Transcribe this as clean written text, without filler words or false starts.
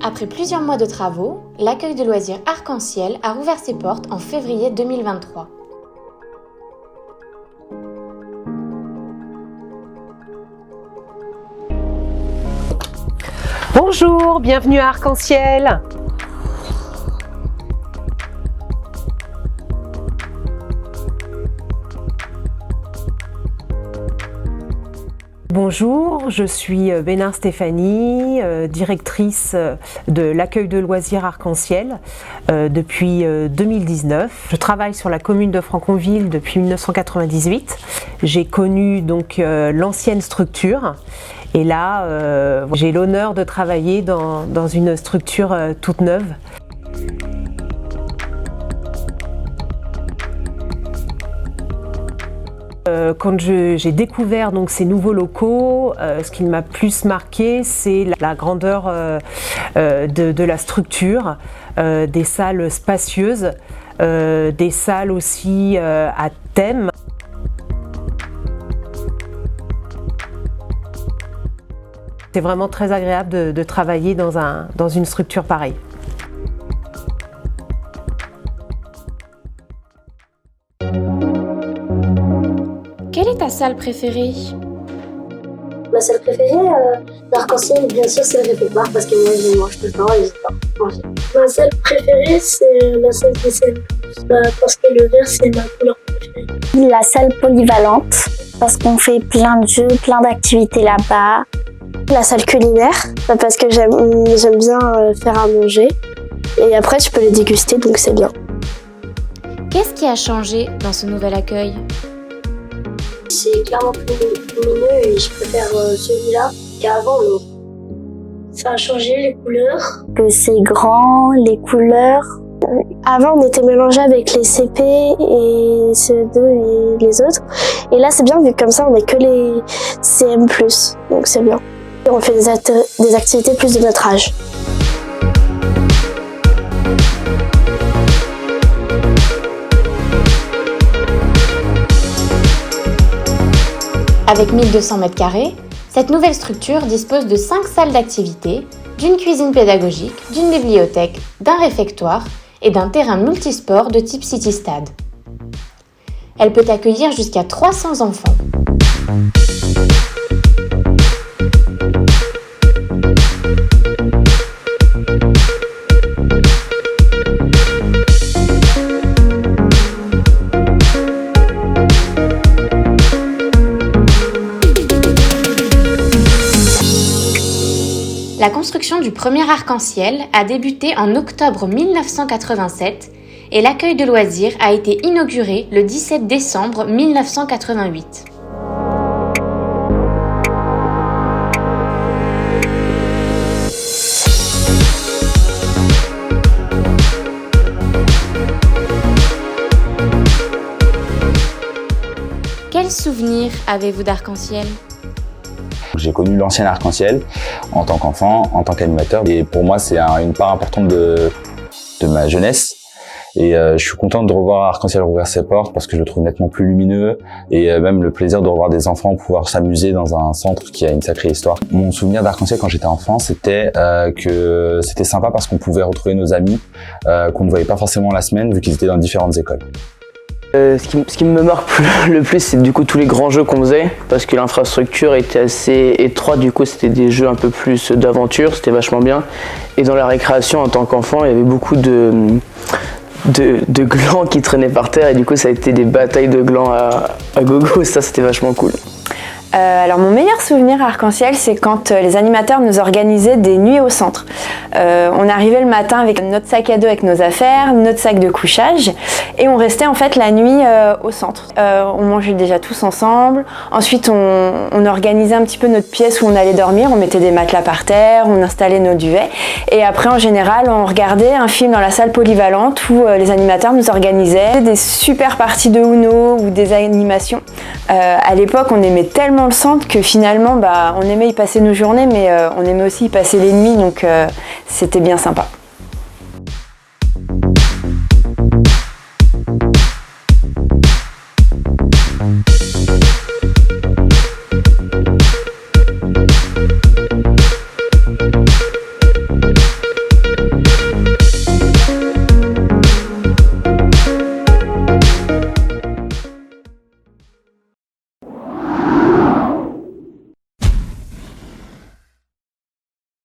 Après plusieurs mois de travaux, l'accueil de loisirs Arc-en-Ciel a rouvert ses portes en février 2023. Bonjour, bienvenue à Arc-en-Ciel. Bonjour, je suis Bénin Stéphanie, directrice de l'accueil de loisirs Arc-en-Ciel depuis 2019. Je travaille sur la commune de Franconville depuis 1998. J'ai connu donc l'ancienne structure et là j'ai l'honneur de travailler dans une structure toute neuve. Quand j'ai découvert donc ces nouveaux locaux, ce qui m'a plus marqué, c'est la grandeur de la structure, des salles spacieuses, des salles aussi à thème. C'est vraiment très agréable de travailler dans une structure pareille. Quelle est ta salle préférée? Ma salle préférée d'Arc-en-Ciel, bien sûr, c'est le réfectoire parce que moi je mange tout le temps et j'adore manger. Ma salle préférée, c'est la salle des scènes parce que le vert, c'est ma couleur préférée. La salle polyvalente parce qu'on fait plein de jeux, plein d'activités là-bas. La salle culinaire parce que j'aime bien faire à manger et après je peux les déguster donc c'est bien. Qu'est-ce qui a changé dans ce nouvel accueil? C'est clairement plus lumineux et je préfère celui-là qu'avant. Ça a changé les couleurs. Que c'est grand, les couleurs. Avant on était mélangés avec les CP et CE2 et les autres. Et là c'est bien vu comme ça on n'est que les CM+, donc c'est bien. Et on fait des activités plus de notre âge. Avec 1200 m², cette nouvelle structure dispose de 5 salles d'activité, d'une cuisine pédagogique, d'une bibliothèque, d'un réfectoire et d'un terrain multisport de type City-Stade. Elle peut accueillir jusqu'à 300 enfants. La construction du premier Arc-en-Ciel a débuté en octobre 1987 et l'accueil de loisirs a été inauguré le 17 décembre 1988. Quels souvenirs avez-vous d'Arc-en-Ciel ? J'ai connu l'ancien Arc-en-Ciel en tant qu'enfant, en tant qu'animateur. Et pour moi, c'est une part importante de ma jeunesse. Et je suis content de revoir Arc-en-Ciel rouvrir ses portes parce que je le trouve nettement plus lumineux. Et même le plaisir de revoir des enfants pouvoir s'amuser dans un centre qui a une sacrée histoire. Mon souvenir d'Arc-en-Ciel quand j'étais enfant, c'était que c'était sympa parce qu'on pouvait retrouver nos amis qu'on ne voyait pas forcément la semaine vu qu'ils étaient dans différentes écoles. Ce qui me marque le plus, c'est du coup tous les grands jeux qu'on faisait, parce que l'infrastructure était assez étroite, du coup c'était des jeux un peu plus d'aventure, c'était vachement bien. Et dans la récréation en tant qu'enfant, il y avait beaucoup de glands qui traînaient par terre et du coup ça a été des batailles de glands à gogo, ça c'était vachement cool. Alors mon meilleur souvenir à Arc-en-Ciel, c'est quand les animateurs nous organisaient des nuits au centre. On arrivait le matin avec notre sac à dos avec nos affaires, notre sac de couchage et on restait en fait la nuit au centre. On mangeait déjà tous ensemble, ensuite on organisait un petit peu notre pièce où on allait dormir, on mettait des matelas par terre, on installait nos duvets et après en général on regardait un film dans la salle polyvalente où les animateurs nous organisaient des super parties de Uno ou des animations. À l'époque on aimait tellement le centre que finalement on aimait y passer nos journées mais on aimait aussi y passer les nuits donc c'était bien sympa.